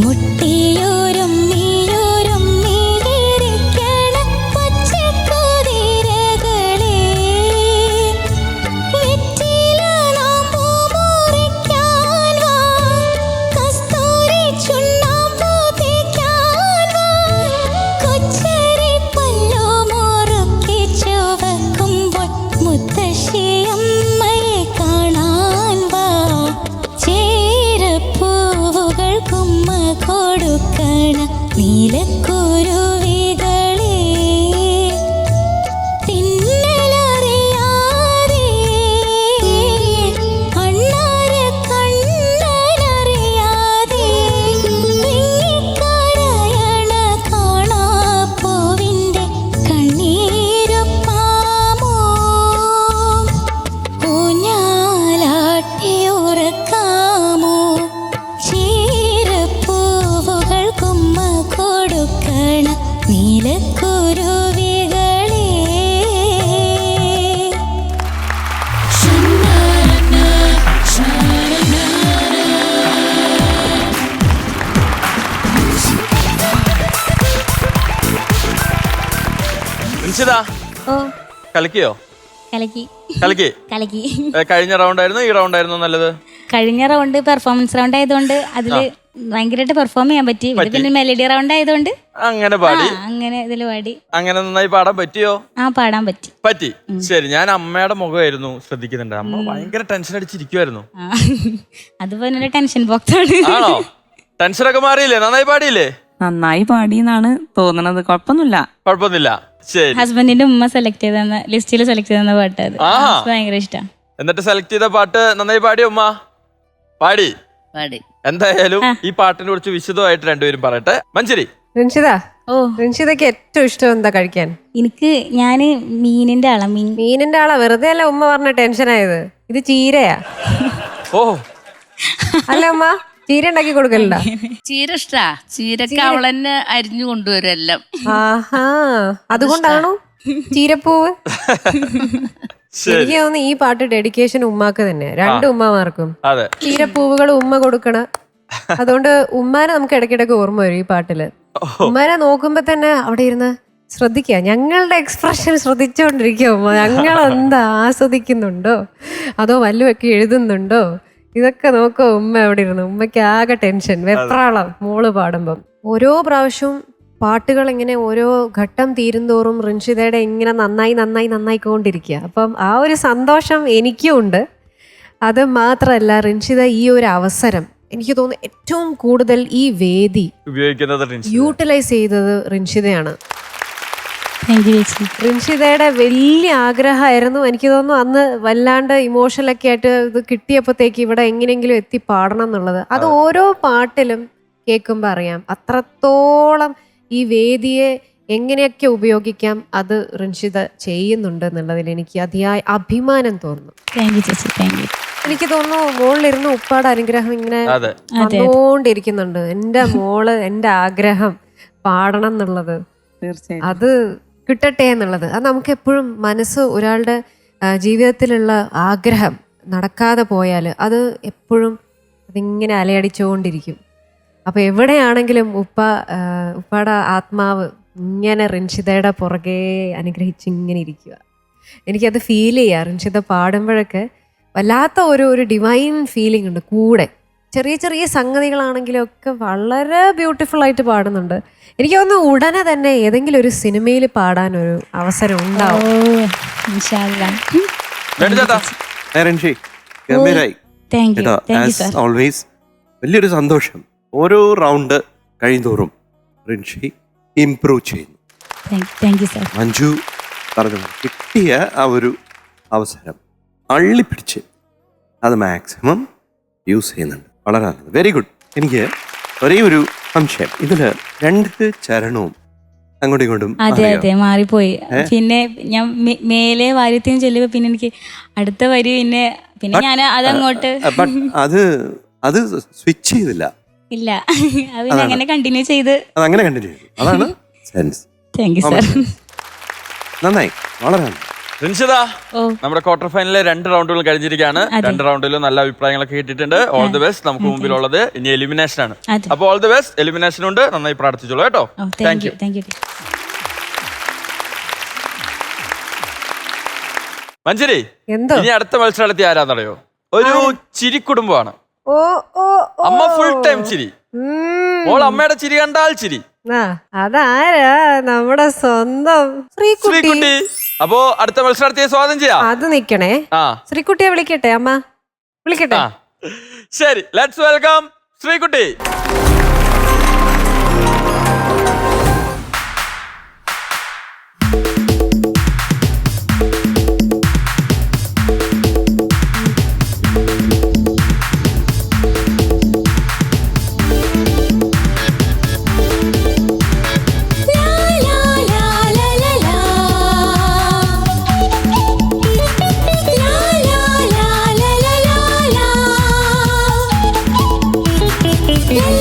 S4: മുട്ടിയൂരും നീയൂരും നീയിരിക്കണ പച്ചക്കുതിരകളെ വെറ്റില നാമ്പു മുറിക്കാൻ വാ കസ്തൂരി ചുണ്ണാമ്പു തേക്കാൻ വാ കൊച്ചരി പല്ലോ മുറുക്കി ചുവക്കുമ്പോൾ മുത്തശ്ശിയമ്മയെ കാണാൻ വാ ചേരപ്പൂവുകൾ കുമ്മ കൊടുക്കണ നീലക്കുരുവികളെ തിന്നലറിയാതെ അണ്ണാര കണ്ണനറിയാതെ വിങ്ങിക്കരയണ കാണാപ്പൂവിൻ്റെ കണ്ണീരൊപ്പാമോ ഊഞ്ഞാലാട്ടി ഉറക്കാമോ ചീരപ്പൂവുകൾ കുമ്മ കൊടുക്കണ നീലക്കുരുവികളെ
S1: റിൻഷിത
S3: ഓ
S1: കളിക്കോ?
S3: കലക്കി
S1: കളിക്ക്.
S3: കലക്കി.
S1: കഴിഞ്ഞ റൗണ്ട് ആയിരുന്നു ഈ റൗണ്ട് ആയിരുന്നു നല്ലത്?
S3: കഴിഞ്ഞ റൗണ്ട് പെർഫോമൻസ് റൗണ്ട് ആയതുകൊണ്ട് അതില് ഭയങ്കരമായിട്ട് പെർഫോം ചെയ്യാൻ പറ്റി. ഇത് പിന്നെ മെലഡി റൗണ്ട് ആയതുകൊണ്ട്
S1: അങ്ങനെ പാടി
S3: അങ്ങനെ ഇതില് പാടി
S1: അങ്ങനെ നന്നായി പാടാൻ പറ്റിയോ?
S3: പാടാൻ പറ്റി.
S1: പറ്റി. ശരി, ഞാൻ അമ്മയുടെ മുഖമായിരുന്നു ശ്രദ്ധിക്കുന്നുണ്ട്. അമ്മ ഭയങ്കര ടെൻഷൻ അടിച്ചിരിക്കുവായിരുന്നു.
S3: അതുപോലെ ടെൻഷൻ ബോക്സ് ആണ്.
S1: ആണോ? ടെൻഷനൊക്കെ മാറിയില്ലേ? നന്നായി പാടിയില്ലേ?
S7: നന്നായി പാടിയെന്നാണ് തോന്നണത്. കുഴപ്പമൊന്നുമില്ല.
S1: കുഴപ്പമൊന്നുമില്ല. ശരി.
S3: ഹസ്ബൻഡിന്റെ ഉമ്മ സെലക്ട് ചെയ്ത ലിസ്റ്റിൽ സെലക്ട് ചെയ്ത പാട്ട് അത് ഭയങ്കര ഇഷ്ടമാണ്.
S1: എന്നിട്ട് സെലക്ട് ചെയ്ത പാട്ട് നന്നായി പാടിയോ ഉമ്മ? പാടി. എന്തായാലും ഈ പാട്ടിനെ കുറിച്ച് വിശദമായിട്ട് രണ്ടുപേരും പറയട്ടെ. മഞ്ചരി.
S2: രഞ്ഷിത,
S3: ഓ
S2: രഞ്ഷിതയ്ക്ക് ഏറ്റവും ഇഷ്ടം എന്താ കഴിക്കാൻ?
S3: ഞാന് മീനിന്റെ ആളാ.
S2: മീനിന്റെ ആളാ. വെറുതെ അല്ല ഉമ്മ പറഞ്ഞ ടെൻഷൻ ആയത്. ഇത് ചീരയാ.
S1: ഓ
S2: അല്ല ഉമ്മ, ചീര ഉണ്ടാക്കി കൊടുക്കലുണ്ടോ?
S9: ചീര ഇഷ്ടാ. ചീരക്ക് അവളെന്നെ അരിഞ്ഞു കൊണ്ടുവരും എല്ലാം.
S2: ആഹാ, അതുകൊണ്ടാണോ ചീരപ്പൂവ്? എനിക്ക് തോന്നുന്നു ഈ പാട്ട് ഡെഡിക്കേഷൻ ഉമ്മാക്ക് തന്നെ, രണ്ട് ഉമ്മമാർക്കും. ചീരപ്പൂവുകൾ ഉമ്മ കൊടുക്കണ. അതുകൊണ്ട് ഉമ്മാനെ നമുക്ക് ഇടയ്ക്കിടയ്ക്ക് ഓർമ്മ വരും ഈ പാട്ടില്. ഉമ്മാനെ നോക്കുമ്പോ തന്നെ അവിടെ ഇരുന്ന് ശ്രദ്ധിക്കുക, ഞങ്ങളുടെ എക്സ്പ്രഷൻ ശ്രദ്ധിച്ചുകൊണ്ടിരിക്കുക. ഉമ്മ ഞങ്ങൾ എന്താ ആസ്വദിക്കുന്നുണ്ടോ അതോ വല്ലതൊക്കെ എഴുതുന്നുണ്ടോ ഇതൊക്കെ നോക്കോ ഉമ്മ എവിടെ ഇരുന്നു. ഉമ്മയ്ക്ക് ആകെ ടെൻഷൻ, വെപ്രാളം മോള് പാടുമ്പം. ഓരോ പ്രാവശ്യവും പാട്ടുകൾ ഇങ്ങനെ ഓരോ ഘട്ടം തീരുന്തോറും റിൻഷിതയുടെ ഇങ്ങനെ നന്നായിക്കൊണ്ടിരിക്കുക. അപ്പം ആ ഒരു സന്തോഷം എനിക്കും ഉണ്ട്. അത് മാത്രമല്ല, റിൻഷിത ഈ ഒരു അവസരം എനിക്ക് തോന്നുന്നു ഏറ്റവും കൂടുതൽ ഈ വേദി യൂട്ടിലൈസ് ചെയ്തത് റിൻഷിതയാണ്. റിൻഷിതയുടെ വലിയ ആഗ്രഹമായിരുന്നു. എനിക്ക് തോന്നുന്നു അന്ന് വല്ലാണ്ട് ഇമോഷണലൊക്കെ ആയിട്ട് ഇത് കിട്ടിയപ്പോഴത്തേക്ക് ഇവിടെ എങ്ങനെയെങ്കിലും എത്തി പാടണം എന്നുള്ളത്. അത് ഓരോ പാട്ടിലും കേൾക്കുമ്പോൾ അറിയാം അത്രത്തോളം ഈ വേദിയെ എങ്ങനെയൊക്കെ ഉപയോഗിക്കാം അത് റിൻഷിത ചെയ്യുന്നുണ്ട് എന്നുള്ളതിൽ എനിക്ക് അതിയായ അഭിമാനം തോന്നുന്നു. എനിക്ക് തോന്നുന്നു മോളിലിരുന്ന് ഉപ്പാടെ അനുഗ്രഹം ഇങ്ങനെ വന്നുകൊണ്ടിരിക്കുന്നുണ്ട്. എൻ്റെ മോള് എൻ്റെ ആഗ്രഹം പാടണം എന്നുള്ളത്, അത് കിട്ടട്ടെ എന്നുള്ളത്. അത് നമുക്ക് എപ്പോഴും മനസ്സ് ഒരാളുടെ ജീവിതത്തിലുള്ള ആഗ്രഹം നടക്കാതെ പോയാൽ അത് എപ്പോഴും അതിങ്ങനെ അലയടിച്ചുകൊണ്ടിരിക്കും. അപ്പോൾ എവിടെയാണെങ്കിലും ഉപ്പാടെ ആത്മാവ് ഇങ്ങനെ റിൻഷിതയുടെ പുറകെ അനുഗ്രഹിച്ച് ഇങ്ങനെ ഇരിക്കുക. എനിക്കത് ഫീൽ ചെയ്യാം. റിൻഷിത പാടുമ്പോഴൊക്കെ വല്ലാത്ത ഒരു ഡിവൈൻ ഫീലിംഗ് ഉണ്ട് കൂടെ. ചെറിയ ചെറിയ സംഗതികളാണെങ്കിലും ഒക്കെ വളരെ ബ്യൂട്ടിഫുൾ ആയിട്ട് പാടുന്നുണ്ട്. എനിക്ക് തോന്നുന്നു ഉടനെ തന്നെ ഏതെങ്കിലും ഒരു സിനിമയിൽ പാടാൻ ഒരു അവസരം ഉണ്ടാവും.
S5: വലിയൊരു സന്തോഷം. ഓരോ റൗണ്ട് കഴിയുന്തോറും റിൻഷി ഇംപ്രൂവ് ചെയ്യുന്നു. മഞ്ജു പറഞ്ഞു കിട്ടിയ ആ ഒരു അവസരം അള്ളിപ്പിടിച്ച് അത് മാക്സിമം യൂസ് ചെയ്യുന്നുണ്ട്. വളരെ നല്ലത്, വെരി ഗുഡ്. എനിക്ക് ഒരേ ഒരു സംശയം, ഇതില് രണ്ട് ചരണവും അങ്ങോട്ടും ഇങ്ങോട്ടും
S3: അതെ മാറിപ്പോയി. പിന്നെ ഞാൻ മേലെ വാര്യത്തെയും ചൊല്ലുമ്പോ പിന്നെ എനിക്ക് അടുത്ത വരി പിന്നെ ഞാൻ അതങ്ങോട്ട്
S5: അത് സ്വിച്ച് ചെയ്തില്ല.
S3: ഇല്ല, അത് അങ്ങനെ കണ്ടിന്യൂ ചെയ്ത്
S5: അതങ്ങനെ കണ്ടിന്യൂ ചെയ്തു. അതാണ് സെൻസ്.
S3: Thank you sir.
S5: നന്നായി, വളരെ നന്നായി.
S1: റിൻഷിത, നമ്മുടെ ക്വാർട്ടർ ഫൈനലിലെ 2 റൗണ്ടുകൾ കഴിഞ്ഞിരിക്കുകയാണ്. 2 റൗണ്ടിലും നല്ല അഭിപ്രായങ്ങളൊക്കെ കിട്ടിയിട്ടുണ്ട്. All the best. നമുക്ക് മുമ്പിലുള്ളത് ഇനി എലിമിനേഷൻ ആണ്. അപ്പോൾ ഓൾ ദി ബെസ്റ്റ്. എലിമിനേഷൻ ഉണ്ട്, നന്നായി പ്രാർത്ഥിച്ചോളൂ കേട്ടോ. Thank you. മഞ്ജരി, ഇനി അടുത്ത മത്സരാർത്ഥി ആരാന്നറിയോ? ഒരു ചിരി കുടുംബമാണ്. അമ്മ ഫുൾ ടൈം ചിരി. മോൾ അമ്മയുടെ ചിരി കണ്ടാൽ ചിരി.
S2: അതാരാ? നമ്മുടെ സ്വന്തം ശ്രീകുട്ടി.
S1: അപ്പോ അടുത്ത മത്സരാർത്ഥിയെ സ്വാഗതം ചെയ്യാം.
S2: അത് നിക്കണേ, ശ്രീകുട്ടിയെ വിളിക്കട്ടെ. അമ്മ വിളിക്കട്ടെ.
S1: ശരി, let's welcome Sreekutty.
S4: la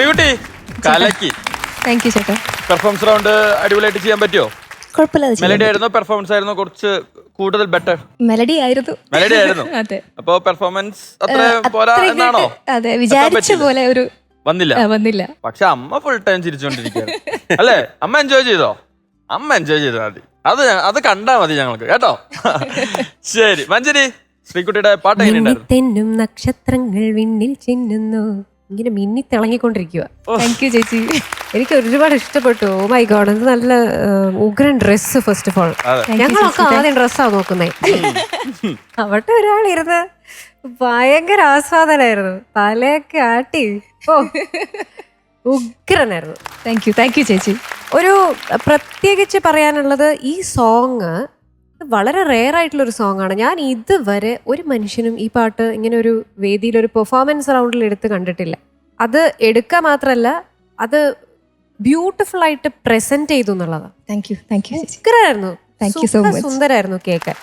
S1: Sreekutty കലക്കി.
S2: താങ്ക് യു ചേട്ടാ.
S1: പെർഫോമൻസ് റൗണ്ട് അടിപൊളിയായിട്ട് ചെയ്യാൻ പറ്റുമോ?
S2: കുഴപ്പമില്ല.
S1: മെലഡി ആയിരുന്നോ പെർഫോമൻസ് ആയിരുന്നോ കുറച്ച് കൂടുതൽ ബെറ്റർ?
S2: മെലഡി ആയിരുന്നു.
S1: മെലഡി ആയിരുന്നു.
S2: അതെ.
S1: അപ്പോ പെർഫോമൻസ് അത്ര പോരാ എന്നാണോ?
S2: അതെ, വിചാരിച്ച പോലെ ഒരു
S1: വന്നില്ല. പക്ഷെ അമ്മ ഫുൾ ടൈം ചിരിച്ചോണ്ടിരിക്കുകയാണ് അല്ലേ? അമ്മ എൻജോയ് ചെയ്തോ? അമ്മ എൻജോയ് ചെയ്താൽ മതി. അത് കണ്ടാ മതി ഞങ്ങൾക്ക് കേട്ടോ. ശരി മഞ്ജരി, ശ്രീകുട്ടിയുടെ പാട്ട് എങ്ങനെയുണ്ടായിരുന്നു?
S2: നക്ഷത്രങ്ങൾ വിണ്ണിൽ ചിന്നുന്നു, ഇങ്ങനെ മിന്നി തിളങ്ങിക്കൊണ്ടിരിക്കുക. താങ്ക് യു ചേച്ചി, എനിക്ക് ഒരുപാട് ഇഷ്ടപ്പെട്ടു. ഓ മൈ ഗോഡ്, അത് നല്ല ഉഗ്രൻ ഡ്രസ്സ്. ഫസ്റ്റ് ഓഫ് ഓൾ ഞങ്ങളൊക്കെ ആദ്യം ഡ്രസ്സാ നോക്കുന്നേ. അവിടെ ഒരാളിരുന്ന് ഭയങ്കര ആസ്വാദനായിരുന്നു, തലയൊക്കെ ആട്ടി. ഓ ഉഗ്രനായിരുന്നു. താങ്ക് യു ചേച്ചി. ഒരു പ്രത്യേകിച്ച് പറയാനുള്ളത്, ഈ സോങ് വളരെ റെയർ ആയിട്ടുള്ളൊരു സോങ് ആണ്. ഞാൻ ഇതുവരെ ഒരു മനുഷ്യനും ഈ പാട്ട് ഇങ്ങനെ ഒരു വേദിയിൽ ഒരു പെർഫോമൻസ് റൗണ്ടിൽ എടുത്ത് കണ്ടിട്ടില്ല. അത് എടുക്കുക മാത്രമല്ല, അത് ബ്യൂട്ടിഫുൾ ആയിട്ട് പ്രസന്റ് ചെയ്തു എന്നുള്ളതാണ്. Thank you ഉഗ്രനായിരുന്നു. സുന്ദരായിരുന്നു കേൾക്കാൻ.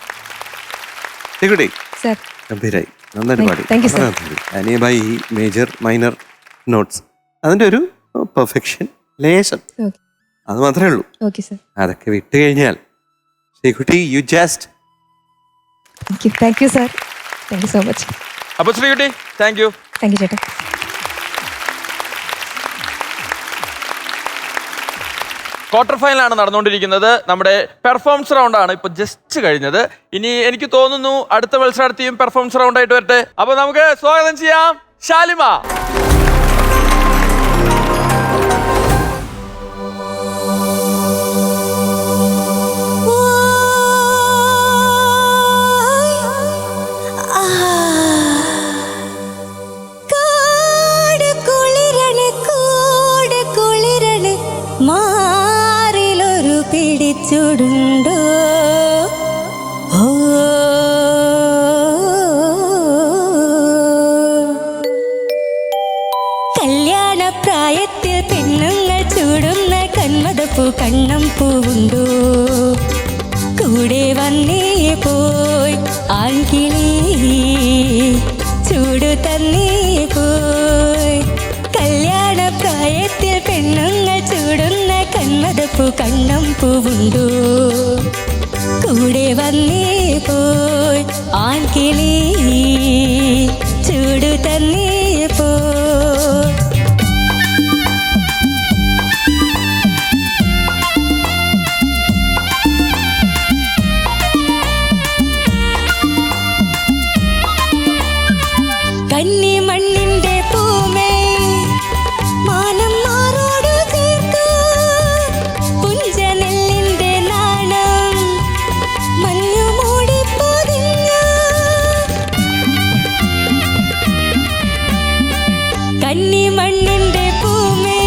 S5: ഗംഭീരായി, നന്നായിട്ട് പാടി. അനിയബായി ഈ മേജർ മൈനർ നോട്ട്സ് അതിന്റെ ഒരു പെർഫെക്ഷൻ ലേശം, അത് മാത്രമേ ഉള്ളൂ. അതൊക്കെ വിട്ട് കഴിഞ്ഞാൽ Sreekutty you just.
S2: Thank you sir, thank you so much.
S1: അപ്പൊ ശ്രീകുട്ടി താങ്ക് യു
S2: ചേട്ടാ.
S1: ക്വാർട്ടർ ഫൈനലാണ് നടന്നുകൊണ്ടിരിക്കുന്നത്. നമ്മുടെ പെർഫോമൻസ് റൗണ്ട് ആണ് ഇപ്പൊ ജസ്റ്റ് കഴിഞ്ഞത്. ഇനി എനിക്ക് തോന്നുന്നു അടുത്ത മത്സരാർത്ഥിയും പെർഫോമൻസ് റൗണ്ട് ആയിട്ട് വരട്ടെ. അപ്പൊ നമുക്ക് സ്വാഗതം ചെയ്യാം ഷാലിമ.
S4: ചുടുണ്ടോ കല്യാണ പ്രായത്തിൽ പെണ്ണുങ്ങൾ ചൂടുന്ന കന്മദപ്പൂ കണ്ണം പൂവുണ്ടോ കൂടെ വന്നേ പോയി ആൺകിളി ചൂടു തന്നേ പോയി കല്യാണ പ്രായത്തിൽ പെണ്ണുങ്ങൾ ചൂടുന്ന കന്മദപ്പൂ കണ്ണം പൂവുണ്ടോ കൂടെ വന്നേ പോയി ആൺകിളി ചൂടു തന്നേ പോയി കന്നി മണ്ണിന്റെ പൂമേ മാനം മാറോട് ചേർത്ത് പുഞ്ചനെല്ലിന്റെ നാണം മഞ്ഞു മൂടി പൊതിഞ്ഞു കന്നി മണ്ണിന്റെ പൂമേ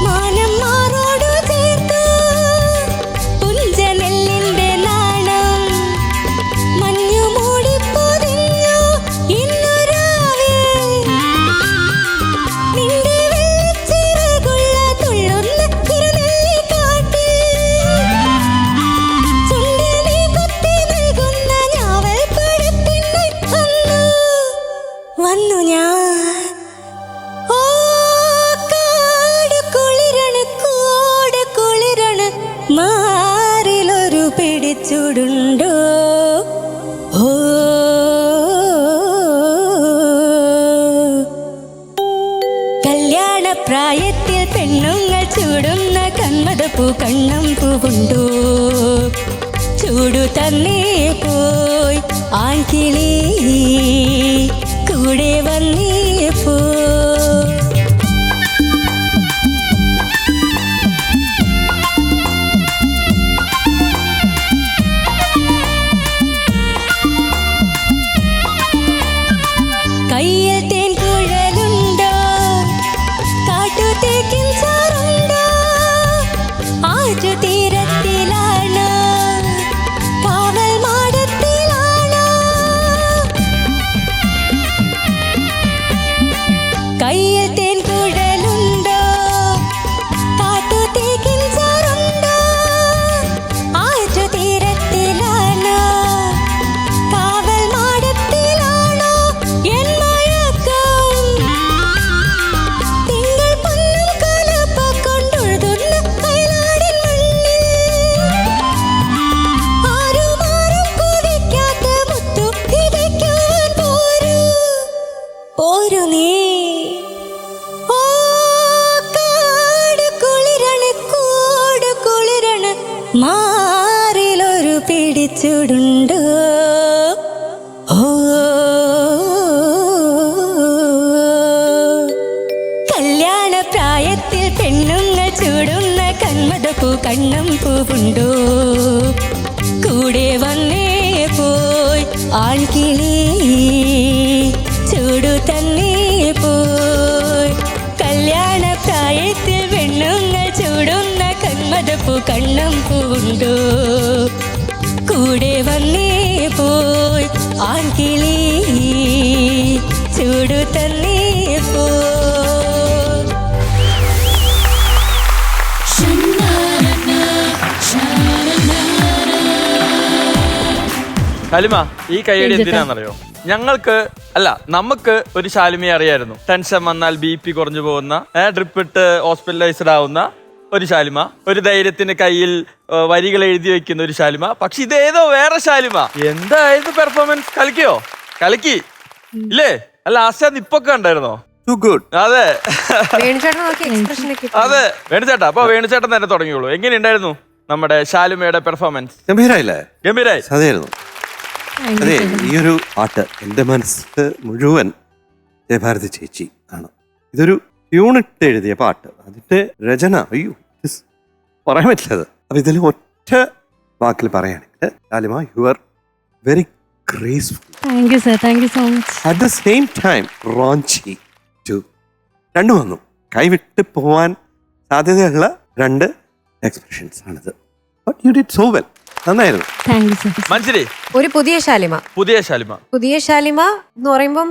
S4: മാനം മാറോട് ചേർത്ത് പുഞ്ചനെല്ലിന്റെ നാണം മഞ്ഞു മൂടി പൊതിഞ്ഞു വന്നു ഞാൻ ഓ കാട് കുളിരണ കൂട് കുളിരണ മാറിലൊരു പിടിച്ചുടുണ്ടോ ഓ കല്യാണ പ്രായത്തിൽ പെണ്ണുങ്ങൾ ചൂടുന്ന കന്മദപ്പൂ കണ്ണം പൂവുണ്ടോ ചൂടു തന്നേ പോയി ആൺകിളി കൂടെ വന്നേ പോ കയ്യിൽ തേൻ കുഴലുണ്ടോ കാട്ടുതേക്കിൻ ചാറുണ്ടോ ആറ്റു തീരത്തിലാണോ കാവൽ മാടത്തിലാണോ കയ്യിൽ തേൻ കുഴലുണ്ടോ കാട്ടുതേക്കിൻ ചാറുണ്ടോ ആറ്റു തീരത്തിലാണോ കാവൽ മാടത്തിലാണോ എൻ മഴക്കാലം ഒരു നീ ഓ കാട് കുളിരണ കൂട് കുളിരണ മാറിലൊരു പിടിച്ചുടുണ്ടോ ഓ കല്യാണ പ്രായത്തിൽ പെണ്ണുങ്ങൾ ചൂടുന്ന കന്മദപ്പൂ കണ്ണം പൂവുണ്ടോ കൂടെ വന്നേ പോയി ആൺകിളി ചൂടു തന്നെ പോയി കല്യാണ പ്രായത്തിൽ പെണ്ണുങ്ങൾ ചൂടുന്ന കന്മദപ്പൂ കണ്ണം പൂവുണ്ടോ കൂടെ വന്നേ പോയി ആൺകിളി ചൂടു തന്നെ പോയി
S1: ശാലിമ, ഈ കൈയടി എന്തിനാണെന്നറിയോ? ഞങ്ങൾക്ക് അല്ല, നമുക്ക് ഒരു ശാലിമയെ അറിയായിരുന്നു. ടെൻഷൻ വന്നാൽ BP കുറഞ്ഞു പോകുന്ന, ഡ്രിപ്പ് ഇട്ട് ഹോസ്പിറ്റലൈസ്ഡ് ആവുന്ന ഒരു ശാലിമ, ഒരു ധൈര്യത്തിന് കയ്യിൽ വരികൾ എഴുതി വെക്കുന്ന ഒരു ശാലിമ. പക്ഷെ ഇതേതോ വേറെ ശാലിമ. എന്തായിരുന്നു പെർഫോമൻസ്? കളിക്കി ഇല്ലേ? അല്ല, ആശാ നിപ്പൊക്കെ ഉണ്ടായിരുന്നോ?
S5: Too good.
S1: അതെ
S2: വേണുചേട്ടൻ നോക്കി എക്സ്പ്രഷൻ ഒക്കെ
S1: അതെ, വേണുചേട്ടാ. അപ്പൊ വേണുചേട്ടൻ തന്നെ തുടങ്ങിയോളൂ. എങ്ങനെയുണ്ടായിരുന്നു നമ്മുടെ ശാലിമയുടെ പെർഫോമൻസ്?
S5: ഗംഭീരായില്ലേ?
S1: ഗംഭീരായി.
S5: അതെയായിരുന്നു. അതെ, ഈ ഒരു പാട്ട് എൻ്റെ മനസ്സ് മുഴുവൻ ജയഭാരതി ചേച്ചി ആണ്. ഇതൊരു യൂണിറ്റ് എഴുതിയ പാട്ട്, അതിന്റെ രചന അയ്യോ പറയാൻ പറ്റില്ലത്. അപ്പൊ ഇതിൽ ഒറ്റ വാക്കിൽ പറയുകയാണെങ്കിൽ Shalima, you are very graceful.
S3: Thank you sir, thank you so much.
S5: At the same time റോഞ്ചി ടു രണ്ടു വന്നു. കൈവിട്ട് പോവാൻ സാധ്യതയുള്ള രണ്ട് എക്സ്പ്രഷൻസ് ആണിത്. But you did so well. നന്നായിരുന്നു.
S3: Thank you sir.
S1: മനസ്സിലേ?
S2: ഒരു പുതിയ ശാലിമ എന്ന് പറയുമ്പം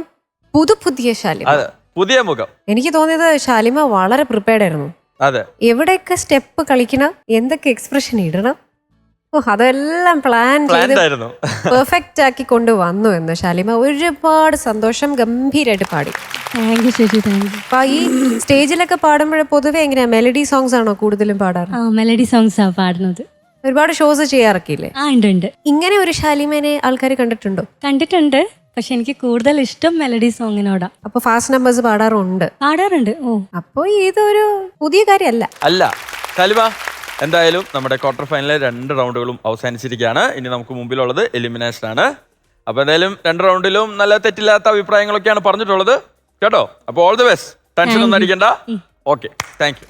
S2: പുതിയ ശാലിമ,
S1: അതെ, പുതിയ മുഖം.
S2: എനിക്ക് തോന്നിയത് ശാലിമ വളരെ പ്രിപ്പയർഡ് ആയിരുന്നു.
S1: അതെ,
S2: എവിടെയൊക്കെ സ്റ്റെപ്പ് കളിക്കണം, എന്തൊക്കെ എക്സ്പ്രഷൻ ഇടണം, അതെല്ലാം പ്ലാൻ ചെയ്ത്
S1: ആയിരുന്നു.
S2: പെർഫെക്റ്റ് ആക്കി കൊണ്ടുവന്നു എന്ന് ശാലിമ. ഒരുപാട് സന്തോഷം, ഗംഭീരമായിട്ട് പാടി.
S3: താങ്ക് യു ചേച്ചി, താങ്ക് യു.
S2: അപ്പൊ ഈ സ്റ്റേജിലൊക്കെ പാടുമ്പോഴേ പൊതുവെ എങ്ങനെയാ, മെലഡി സോങ്സ് ആണോ കൂടുതലും പാടാറ്?
S3: മെലഡി സോങ്സ് ആ പാടുന്നത്.
S2: ഒരുപാട് ഷോസ് ചെയ്യാറൊക്കെയില്ലേ?
S3: ഉണ്ട്.
S2: ഇങ്ങനെ ഒരു ശാലിമേനെ ആൾക്കാർ കണ്ടിട്ടുണ്ടോ?
S3: കണ്ടിട്ടുണ്ട്, പക്ഷെ എനിക്ക് കൂടുതൽ ഇഷ്ടം മെലഡി സോങ്ങിനോടാ.
S2: അപ്പൊ ഫാസ്റ്റ് നമ്പേഴ്സ് പാടാറുണ്ട്?
S3: ഓ,
S2: അപ്പൊ ഇതൊരു പുതിയ കാര്യമല്ല.
S1: അല്ല ശാലിമ, എന്തായാലും നമ്മുടെ ക്വാർട്ടർ ഫൈനലിലെ 2 റൗണ്ടുകളും അവസാനിച്ചിരിക്കുകയാണ്. ഇനി നമുക്ക് മുമ്പിലുള്ളത് എലിമിനേഷൻ ആണ്. അപ്പൊ എന്തായാലും 2 റൗണ്ടിലും നല്ല തെറ്റില്ലാത്ത അഭിപ്രായങ്ങളൊക്കെയാണ് പറഞ്ഞിട്ടുള്ളത് കേട്ടോ. അപ്പൊ ഓൾ ദി ബെസ്റ്റ്. ടെൻഷൻ ഒന്നും അടിക്കണ്ട. Okay, thank you.